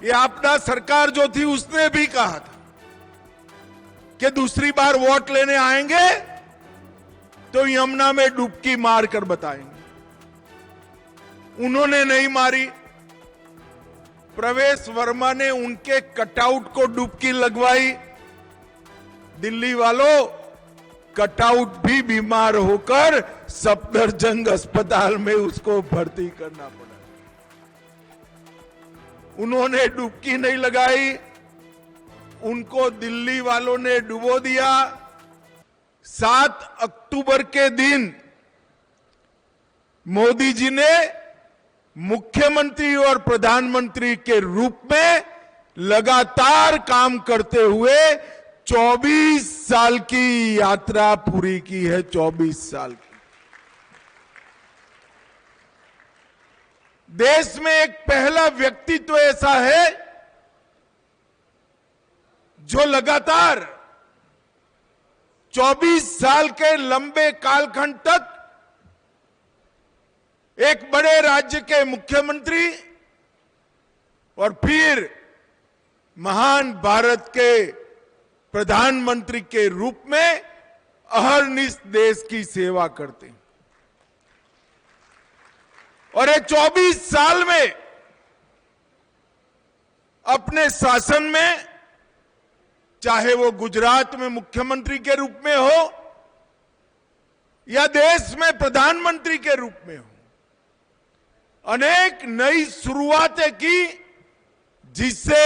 ये आपदा सरकार जो थी उसने भी कहा था कि दूसरी बार वोट लेने आएंगे तो यमुना में डुबकी मारकर बताएंगे। उन्होंने नहीं मारी। प्रवेश वर्मा ने उनके कटआउट को डुबकी लगवाई। दिल्ली वालों, कटआउट भी बीमार होकर सफदरजंग अस्पताल में उसको भर्ती करना पड़ा। उन्होंने डुबकी नहीं लगाई, उनको दिल्ली वालों ने डुबो दिया। 7 अक्टूबर के दिन मोदी जी ने मुख्यमंत्री और प्रधानमंत्री के रूप में लगातार काम करते हुए 24 साल की यात्रा पूरी की है। 24 साल की। देश में एक पहला व्यक्तित्व ऐसा है जो लगातार 24 साल के लंबे कालखंड तक एक बड़े राज्य के मुख्यमंत्री और फिर महान भारत के प्रधानमंत्री के रूप में अहरनिश देश की सेवा करते हैं। और ये 24 साल में अपने शासन में, चाहे वो गुजरात में मुख्यमंत्री के रूप में हो या देश में प्रधानमंत्री के रूप में हो, अनेक नई शुरुआतें की जिससे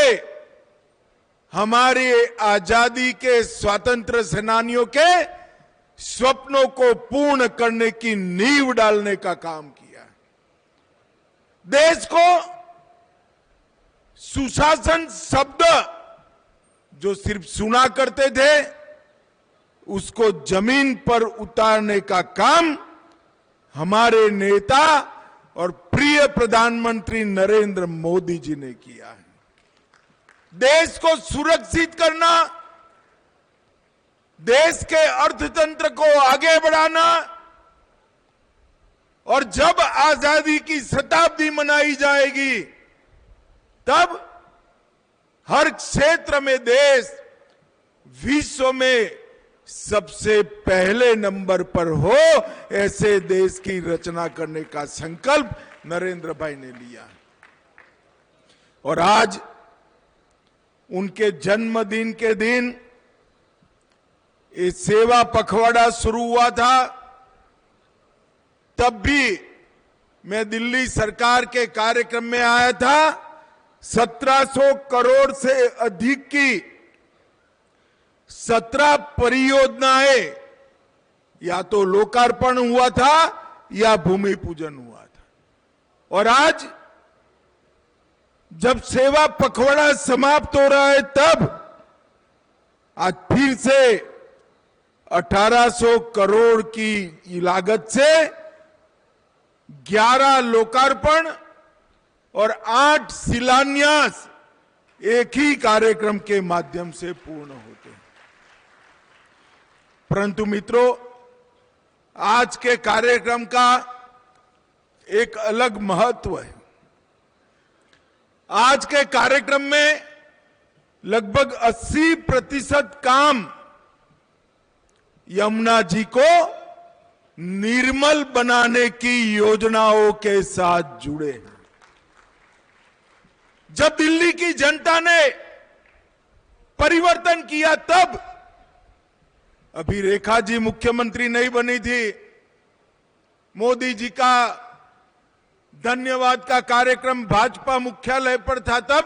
हमारे आजादी के स्वतंत्र सेनानियों के स्वप्नों को पूर्ण करने की नींव डालने का काम किया। देश को सुशासन शब्द जो सिर्फ सुना करते थे उसको जमीन पर उतारने का काम हमारे नेता और प्रिय प्रधानमंत्री नरेंद्र मोदी जी ने किया है। देश को सुरक्षित करना, देश के अर्थतंत्र को आगे बढ़ाना, और जब आजादी की शताब्दी मनाई जाएगी तब हर क्षेत्र में देश विश्व में सबसे पहले नंबर पर हो, ऐसे देश की रचना करने का संकल्प नरेंद्र भाई ने लिया। और आज उनके जन्मदिन के दिन ये सेवा पखवाड़ा शुरू हुआ था। तब भी मैं दिल्ली सरकार के कार्यक्रम में आया था। 1700 करोड़ से अधिक की 17 परियोजनाएं या तो लोकार्पण हुआ था या भूमि पूजन हुआ था। और आज जब सेवा पखवाड़ा समाप्त हो रहा है तब आज फिर से 1800 करोड़ की लागत से 11 लोकार्पण और 8 शिलान्यास एक ही कार्यक्रम के माध्यम से पूर्ण होते हैं। परंतु मित्रों, आज के कार्यक्रम का एक अलग महत्व है। आज के कार्यक्रम में लगभग 80% काम यमुना जी को निर्मल बनाने की योजनाओं के साथ जुड़े हैं। जब दिल्ली की जनता ने परिवर्तन किया तब अभी रेखा जी मुख्यमंत्री नहीं बनी थी। मोदी जी का धन्यवाद का कार्यक्रम भाजपा मुख्यालय पर था। तब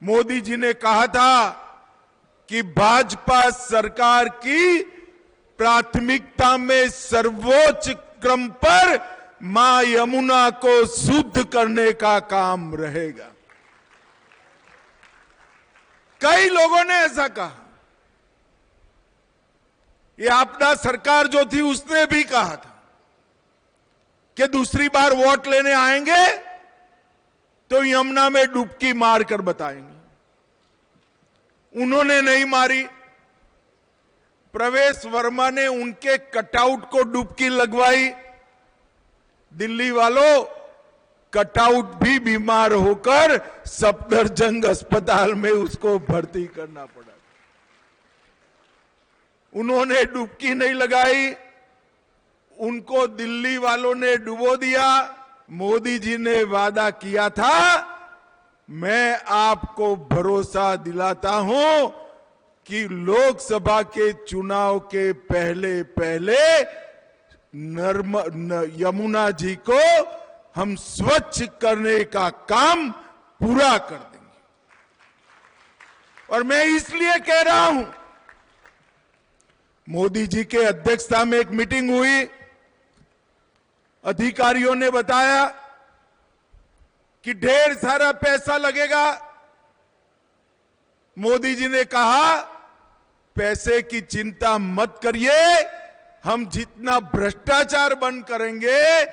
मोदी जी ने कहा था कि भाजपा सरकार की प्राथमिकता में सर्वोच्च क्रम पर मां यमुना को शुद्ध करने का काम रहेगा। कई लोगों ने ऐसा कहा। ये आपदा सरकार जो थी उसने भी कहा था कि दूसरी बार वोट लेने आएंगे तो यमुना में डुबकी मारकर बताएंगे। उन्होंने नहीं मारी। प्रवेश वर्मा ने उनके कटआउट को डुबकी लगवाई। दिल्ली वालों, कटआउट भी बीमार होकर सफदरजंग अस्पताल में उसको भर्ती करना पड़ा। उन्होंने डुबकी नहीं लगाई, उनको दिल्ली वालों ने डुबो दिया। मोदी जी ने वादा किया था, मैं आपको भरोसा दिलाता हूं कि लोकसभा के चुनाव के पहले पहले यमुना जी को हम स्वच्छ करने का काम पूरा कर देंगे। और मैं इसलिए कह रहा हूं, मोदी जी के अध्यक्षता में एक मीटिंग हुई, अधिकारियों ने बताया कि ढेर सारा पैसा लगेगा। मोदी जी ने कहा, पैसे की चिंता मत करिए, हम जितना भ्रष्टाचार बंद करेंगे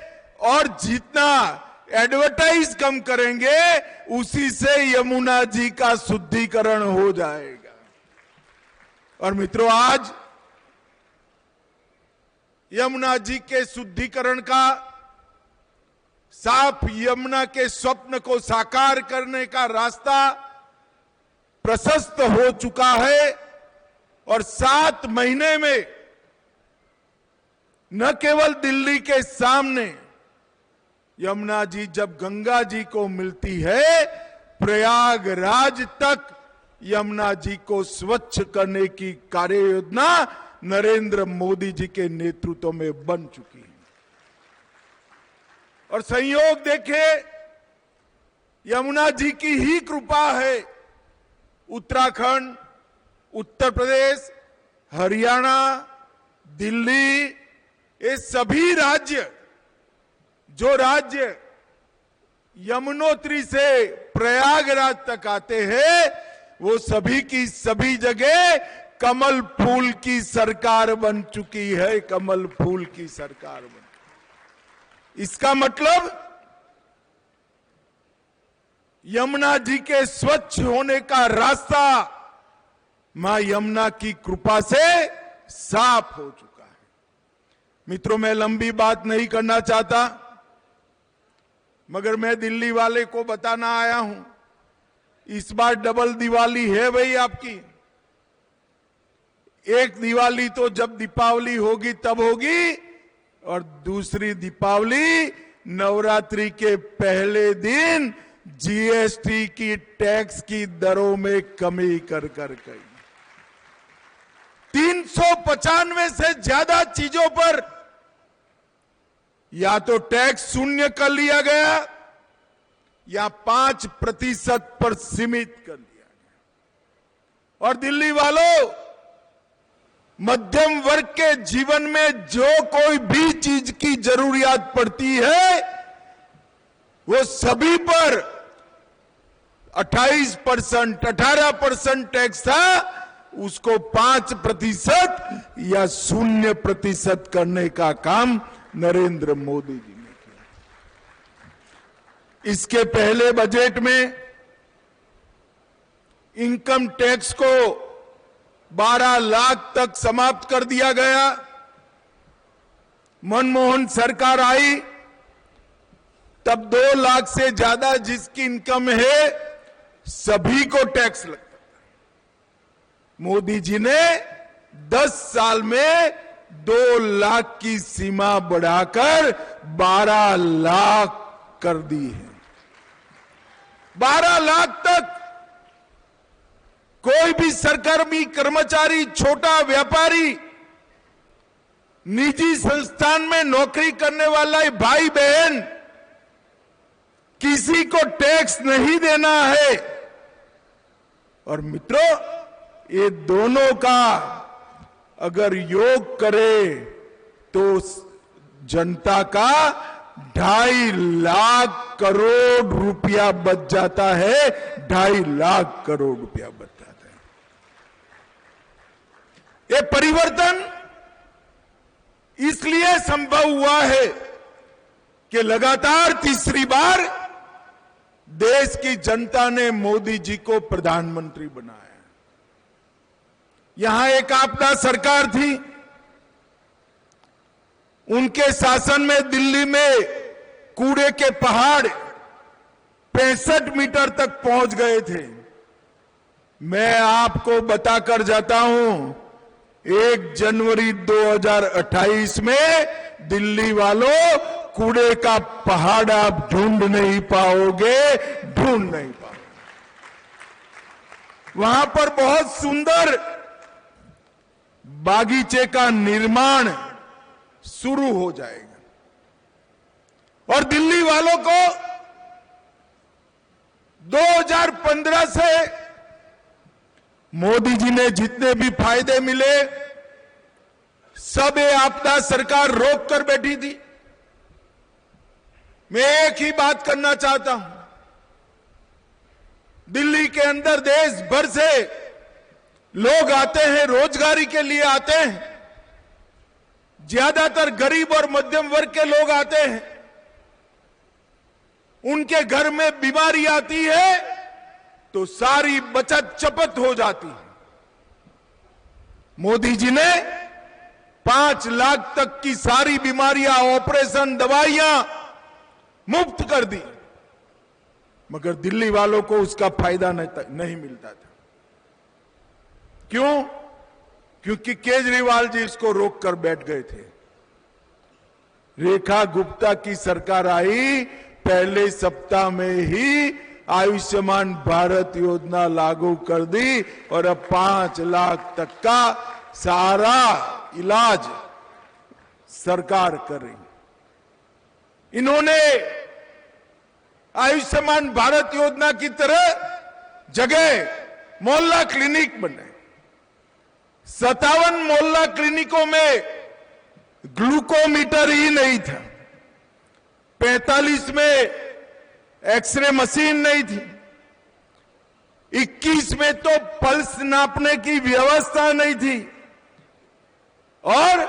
और जितना एडवर्टाइज कम करेंगे, उसी से यमुना जी का शुद्धिकरण हो जाएगा। और मित्रों, आज यमुना जी के शुद्धिकरण का, साफ यमुना के स्वप्न को साकार करने का रास्ता प्रशस्त हो चुका है। और 7 महीने में न केवल दिल्ली के सामने यमुना जी जब गंगा जी को मिलती है, प्रयागराज तक यमुना जी को स्वच्छ करने की कार्य योजना नरेंद्र मोदी जी के नेतृत्व में बन चुकी है। और संयोग देखे, यमुना जी की ही कृपा है, उत्तराखंड, उत्तर प्रदेश, हरियाणा, दिल्ली, ये सभी राज्य, जो राज्य यमुनोत्री से प्रयागराज तक आते हैं, वो सभी की सभी जगह कमल फूल की सरकार बन चुकी है। कमल फूल की सरकार बन, इसका मतलब यमुना जी के स्वच्छ होने का रास्ता मां यमुना की कृपा से साफ हो चुका है। मित्रों, मैं लंबी बात नहीं करना चाहता, मगर मैं दिल्ली वाले को बताना आया हूं, इस बार डबल दिवाली है भाई आपकी। एक दिवाली तो जब दीपावली होगी तब होगी, और दूसरी दीपावली नवरात्रि के पहले दिन जीएसटी की टैक्स की दरों में कमी कर गई। 395 से ज्यादा चीजों पर या तो टैक्स शून्य कर लिया गया या 5% पर सीमित कर लिया गया। और दिल्ली वालों, मध्यम वर्ग के जीवन में जो कोई भी चीज की जरूरियात पड़ती है, वो सभी पर 28%, 18% टैक्स था, उसको 5% या 0% करने का काम नरेंद्र मोदी जी ने किया। इसके पहले बजट में इनकम टैक्स को 12 लाख तक समाप्त कर दिया गया। मनमोहन सरकार आई तब 2 लाख से ज्यादा जिसकी इनकम है, सभी को टैक्स लगता था। मोदी जी ने 10 साल में 2 लाख की सीमा बढ़ाकर 12 लाख कर दी है। 12 लाख तक कोई भी सरकारी कर्मचारी, छोटा व्यापारी, निजी संस्थान में नौकरी करने वाला भाई बहन, किसी को टैक्स नहीं देना है। और मित्रों, ये दोनों का अगर योग करे तो जनता का 2.5 लाख करोड़ रुपया बच जाता है। 2.5 लाख करोड़ रुपया बच जाता है। ये परिवर्तन इसलिए संभव हुआ है कि लगातार तीसरी बार देश की जनता ने मोदी जी को प्रधानमंत्री बनाया। यहां एक आपदा सरकार थी, उनके शासन में दिल्ली में कूड़े के पहाड़, 65 मीटर तक पहुंच गए थे। मैं आपको बताकर जाता हूं, 1 जनवरी 2028 में दिल्ली वालों, कूड़े का पहाड़ आप ढूंढ नहीं पाओगे, ढूंढ नहीं पाओगे। वहां पर बहुत सुंदर बागीचे का निर्माण शुरू हो जाएगा और दिल्ली वालों को 2015 से मोदी जी ने जितने भी फायदे मिले, सब ये आपदा सरकार रोक कर बैठी थी। मैं एक ही बात करना चाहता हूं, दिल्ली के अंदर देश भर से लोग आते हैं, रोजगारी के लिए आते हैं, ज्यादातर गरीब और मध्यम वर्ग के लोग आते हैं। उनके घर में बीमारी आती है तो सारी बचत चपत हो जाती है। मोदी जी ने 5 लाख तक की सारी बीमारियां, ऑपरेशन, दवाइयां मुफ्त कर दी, मगर दिल्ली वालों को उसका फायदा नहीं मिलता था। क्यों? क्योंकि केजरीवाल जी इसको रोक कर बैठ गए थे। रेखा गुप्ता की सरकार आई, पहले सप्ताह में ही आयुष्मान भारत योजना लागू कर दी और अब 5 लाख तक का सारा इलाज सरकार कर रही। इन्होंने आयुष्मान भारत योजना की तरह जगह मोहल्ला क्लिनिक बनाए। 57 मोहल्ला क्लिनिकों में ग्लूकोमीटर ही नहीं था, 45 में एक्सरे मशीन नहीं थी, 21 में तो पल्स नापने की व्यवस्था नहीं थी और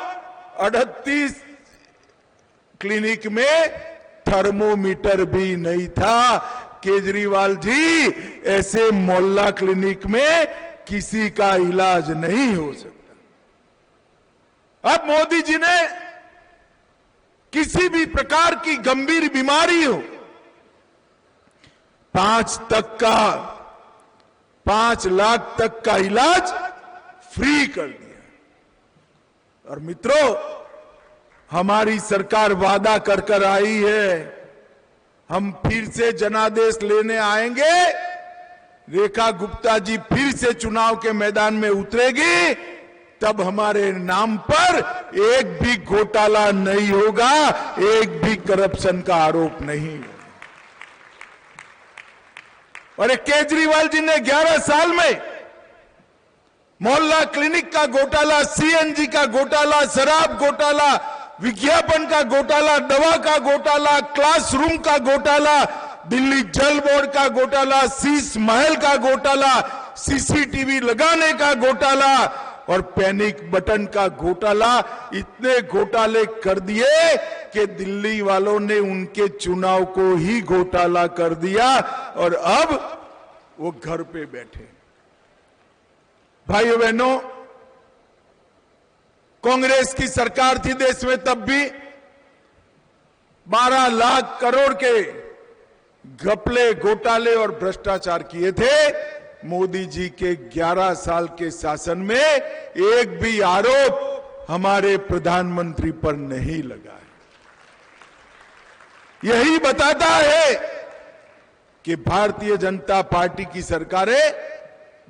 38 क्लिनिक में थर्मोमीटर भी नहीं था। केजरीवाल जी, ऐसे मोहल्ला क्लिनिक में किसी का इलाज नहीं हो सकता। अब मोदी जी ने किसी भी प्रकार की गंभीर बीमारी हो, 5 लाख तक का इलाज फ्री कर दिया। और मित्रों, हमारी सरकार वादा कर कर आई है, हम फिर से जनादेश लेने आएंगे, रेखा गुप्ता जी फिर से चुनाव के मैदान में उतरेगी, तब हमारे नाम पर एक भी घोटाला नहीं होगा, एक भी करप्शन का आरोप नहीं होगा। और केजरीवाल जी ने 11 साल में मोहल्ला क्लिनिक का घोटाला, सीएनजी का घोटाला, शराब घोटाला, विज्ञापन का घोटाला, दवा का घोटाला, क्लासरूम का घोटाला, दिल्ली जल बोर्ड का घोटाला, शीश महल का घोटाला, सीसीटीवी लगाने का घोटाला और पैनिक बटन का घोटाला, इतने घोटाले कर दिए कि दिल्ली वालों ने उनके चुनाव को ही घोटाला कर दिया और अब वो घर पे बैठे। भाइयों बहनों, कांग्रेस की सरकार थी देश में, तब भी 12 लाख करोड़ के घपले, घोटाले और भ्रष्टाचार किए थे। मोदी जी के 11 साल के शासन में एक भी आरोप हमारे प्रधानमंत्री पर नहीं लगा है। यही बताता है कि भारतीय जनता पार्टी की सरकारें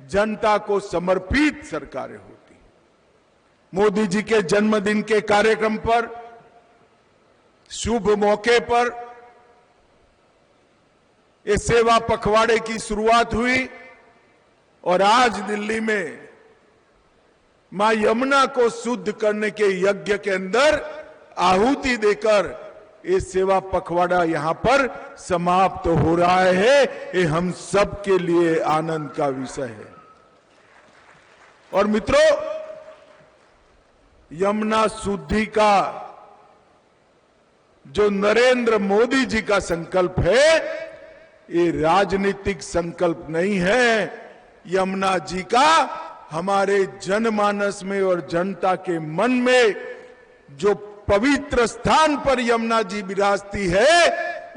जनता को समर्पित सरकारें होती। मोदी जी के जन्मदिन के कार्यक्रम पर, शुभ मौके पर ये सेवा पखवाड़े की शुरुआत हुई और आज दिल्ली में मां यमुना को शुद्ध करने के यज्ञ के अंदर आहुति देकर ये सेवा पखवाड़ा यहां पर समाप्त हो रहा है। ये हम सब के लिए आनंद का विषय है। और मित्रों, यमुना शुद्धि का जो नरेंद्र मोदी जी का संकल्प है, ये राजनीतिक संकल्प नहीं है। यमुना जी का हमारे जनमानस में और जनता के मन में जो पवित्र स्थान पर यमुना जी विराजती है,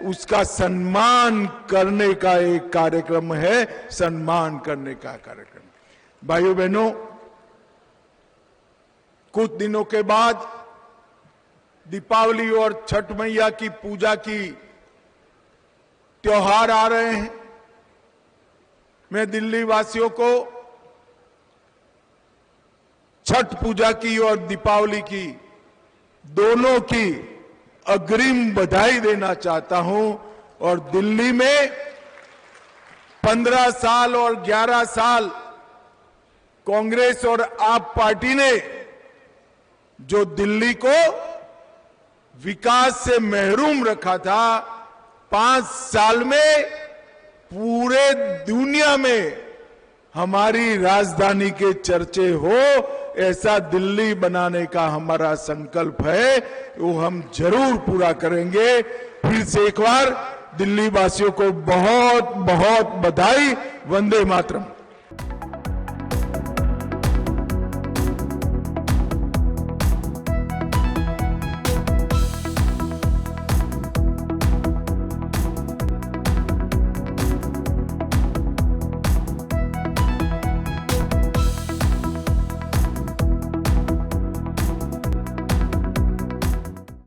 उसका सम्मान करने का एक कार्यक्रम है, सम्मान करने का कार्यक्रम। भाइयों बहनों, कुछ दिनों के बाद दीपावली और छठ मैया की पूजा की त्योहार आ रहे हैं। मैं दिल्ली वासियों को छठ पूजा की और दीपावली की दोनों की अग्रिम बधाई देना चाहता हूं। और दिल्ली में 15 साल और 11 साल कांग्रेस और आप पार्टी ने जो दिल्ली को विकास से महरूम रखा था, 5 साल में पूरे दुनिया में हमारी राजधानी के चर्चे हो, ऐसा दिल्ली बनाने का हमारा संकल्प है, वो हम जरूर पूरा करेंगे। फिर से एक बार दिल्ली वासियों को बहुत बहुत बधाई। वंदे मातरम।